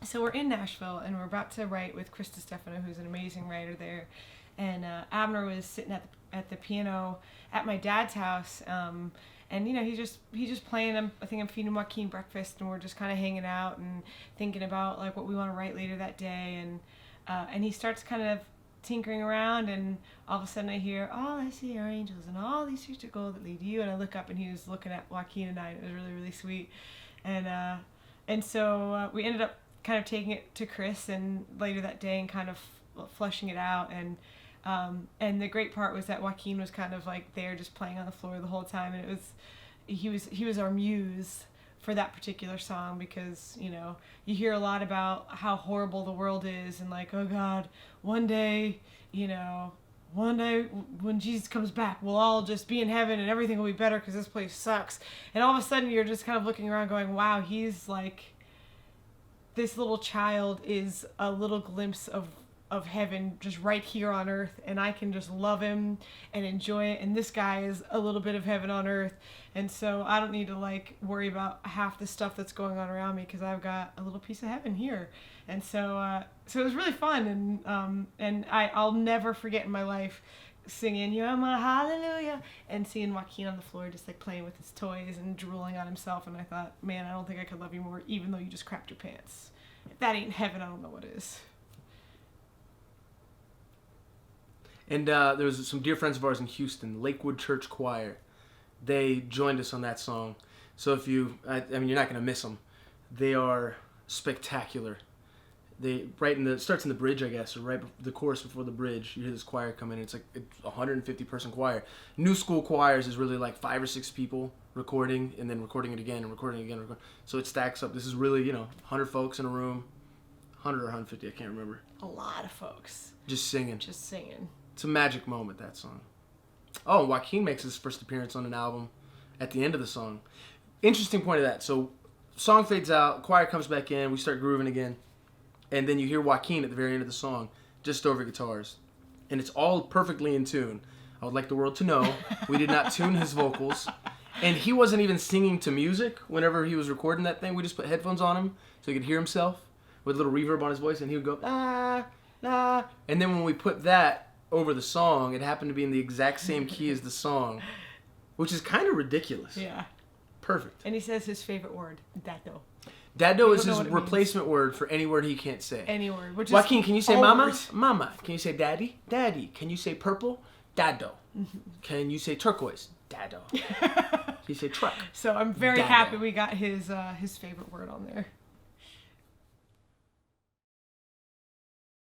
So we're in Nashville, and we're about to write with Chris Stefano, who's an amazing writer there. And Abner was sitting at the piano at my dad's house, and he's just playing. I think I'm feeding Joaquin breakfast, and we're just kind of hanging out and thinking about like what we want to write later that day. And he starts kind of tinkering around, and all of a sudden I hear, "All I see are angels, and all these streets of gold that lead to you." And I look up, and he was looking at Joaquin and I. And it was really, really sweet. And so we ended up kind of taking it to Chris and later that day and kind of fleshing it out. And the great part was that Joaquin was kind of like there just playing on the floor the whole time, and he was our muse for that particular song, because you hear a lot about how horrible the world is, and like, oh God, one day when Jesus comes back, we'll all just be in heaven and everything will be better because this place sucks. And all of a sudden you're just kind of looking around going, wow, he's like, this little child is a little glimpse of heaven just right here on earth, and I can just love him and enjoy it. And this guy is a little bit of heaven on earth, and so I don't need to like worry about half the stuff that's going on around me because I've got a little piece of heaven here. And so it was really fun, and I'll never forget in my life singing "You're my hallelujah" and seeing Joaquin on the floor just like playing with his toys and drooling on himself. And I thought, man, I don't think I could love you more, even though you just crapped your pants. If that ain't heaven, I don't know what is. And there was some dear friends of ours in Houston, Lakewood Church Choir. They joined us on that song. So if you're not going to miss them. They are spectacular. It starts in the bridge, I guess, or right the chorus before the bridge. You hear this choir come in. It's like a 150-person choir. New school choirs is really like 5 or 6 people recording and then recording it again and recording it again. So it stacks up. This is really 100 folks in a room, 100 or 150, I can't remember. A lot of folks. Just singing. It's a magic moment, that song. Oh, Joaquin makes his first appearance on an album at the end of the song. Interesting point of that. So, song fades out, choir comes back in, we start grooving again, and then you hear Joaquin at the very end of the song, just over guitars. And it's all perfectly in tune. I would like the world to know we did not tune his vocals. And he wasn't even singing to music whenever he was recording that thing. We just put headphones on him so he could hear himself with a little reverb on his voice, and he would go, ah, ah. And then when we put that over the song, it happened to be in the exact same key as the song, which is kind of ridiculous. Yeah. Perfect. And he says his favorite word, dado. Dado is his replacement word for any word he can't say. Any word. Which Joaquin, can you say mama? Words. Mama. Can you say daddy? Daddy. Can you say purple? Dado. Can you say turquoise? Dado. Can you say truck? So I'm very Dado. happy we got his favorite word on there.